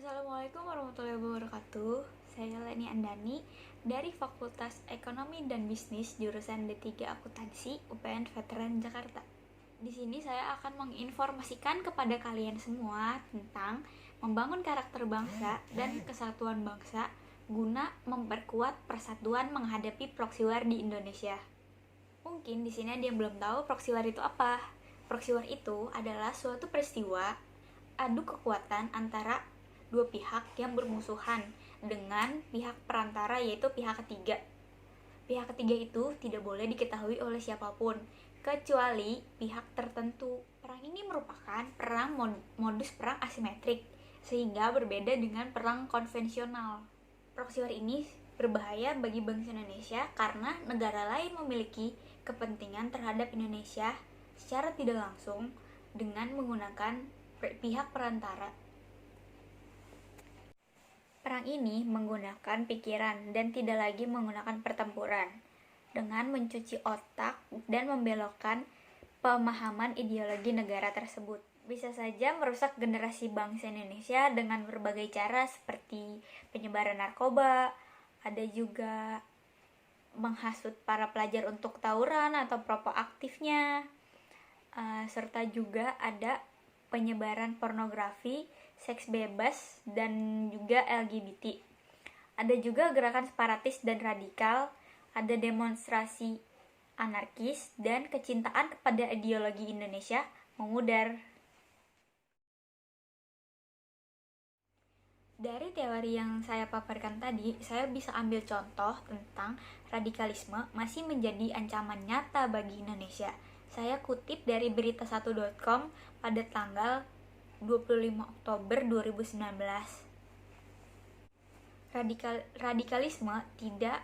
Assalamualaikum warahmatullahi wabarakatuh. Saya Leni Andani dari Fakultas Ekonomi dan Bisnis jurusan D3 Akuntansi UPN Veteran Jakarta. Di sini saya akan menginformasikan kepada kalian semua tentang membangun karakter bangsa dan kesatuan bangsa guna memperkuat persatuan menghadapi proxy war di Indonesia. Mungkin di sini ada yang belum tahu proxy war itu apa. Proxy war itu adalah suatu peristiwa adu kekuatan antara dua pihak yang bermusuhan dengan pihak perantara, yaitu pihak ketiga. Pihak ketiga itu tidak boleh diketahui oleh siapapun kecuali pihak tertentu. Perang ini merupakan modus perang asimetrik sehingga berbeda dengan perang konvensional. Proxy war ini berbahaya bagi bangsa Indonesia karena negara lain memiliki kepentingan terhadap Indonesia secara tidak langsung dengan menggunakan pihak perantara. Perang ini menggunakan pikiran dan tidak lagi menggunakan pertempuran, dengan mencuci otak dan membelokkan pemahaman ideologi negara tersebut. Bisa saja merusak generasi bangsa Indonesia dengan berbagai cara seperti penyebaran narkoba, ada juga menghasut para pelajar untuk tawuran atau proaktifnya, serta juga ada penyebaran pornografi, seks bebas, dan juga LGBT. Ada juga gerakan separatis dan radikal, ada demonstrasi anarkis, dan kecintaan kepada ideologi Indonesia memudar. Dari teori yang saya paparkan tadi, saya bisa ambil contoh tentang radikalisme masih menjadi ancaman nyata bagi Indonesia. Saya kutip dari berita1.com pada tanggal 25 Oktober 2019. Radikalisme tidak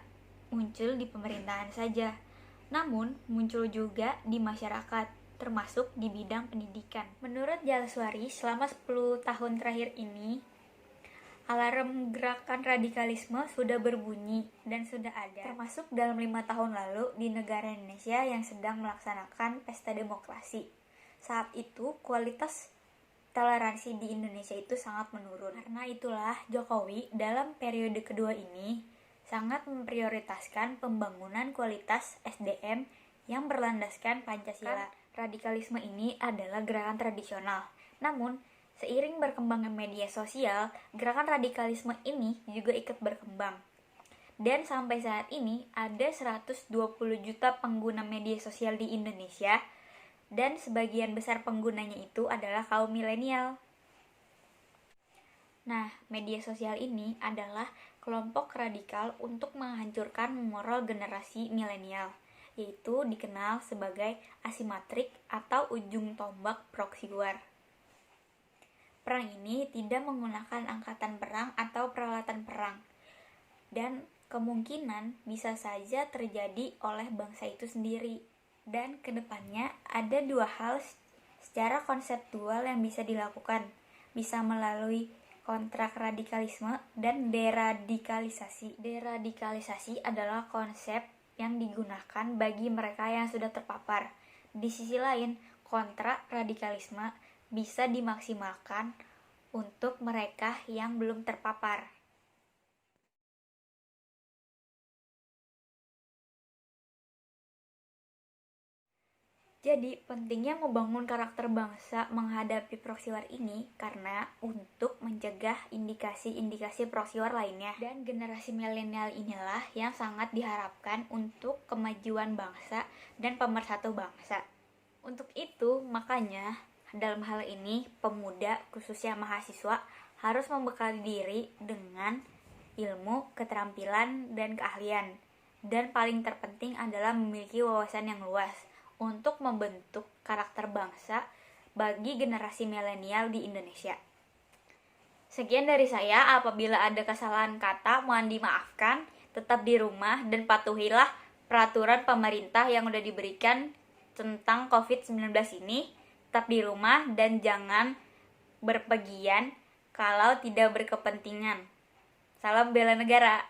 muncul di pemerintahan saja, namun muncul juga di masyarakat, termasuk di bidang pendidikan. Menurut Jalaswari, selama 10 tahun terakhir ini, alarm gerakan radikalisme sudah berbunyi dan sudah ada, termasuk dalam 5 tahun lalu di negara Indonesia yang sedang melaksanakan pesta demokrasi. Saat itu kualitas toleransi di Indonesia itu sangat menurun. Karena itulah Jokowi dalam periode kedua ini sangat memprioritaskan pembangunan kualitas SDM yang berlandaskan Pancasila. Radikalisme ini adalah gerakan tradisional. Namun seiring berkembangnya media sosial, gerakan radikalisme ini juga ikut berkembang. Dan sampai saat ini ada 120 juta pengguna media sosial di Indonesia, dan sebagian besar penggunanya itu adalah kaum milenial. Nah, media sosial ini adalah kelompok radikal untuk menghancurkan moral generasi milenial, yaitu dikenal sebagai asimetrik atau ujung tombak proxy war. Perang ini tidak menggunakan angkatan perang atau peralatan perang, dan kemungkinan bisa saja terjadi oleh bangsa itu sendiri. Dan kedepannya ada dua hal secara konseptual yang bisa dilakukan, bisa melalui kontrak radikalisme dan deradikalisasi. Deradikalisasi adalah konsep yang digunakan bagi mereka yang sudah terpapar. Di sisi lain, kontrak radikalisme bisa dimaksimalkan untuk mereka yang belum terpapar. Jadi, pentingnya membangun karakter bangsa menghadapi proxy war ini karena untuk mencegah indikasi-indikasi proxy war lainnya. Dan generasi milenial inilah yang sangat diharapkan untuk kemajuan bangsa dan pemersatu bangsa. Untuk itu, makanya dalam hal ini, pemuda, khususnya mahasiswa, harus membekali diri dengan ilmu, keterampilan, dan keahlian. Dan paling terpenting adalah memiliki wawasan yang luas untuk membentuk karakter bangsa bagi generasi milenial di Indonesia. Sekian dari saya, apabila ada kesalahan kata mohon dimaafkan, tetap di rumah dan patuhilah peraturan pemerintah yang sudah diberikan tentang COVID-19 ini. Tetap di rumah dan jangan berpergian kalau tidak berkepentingan. Salam bela negara.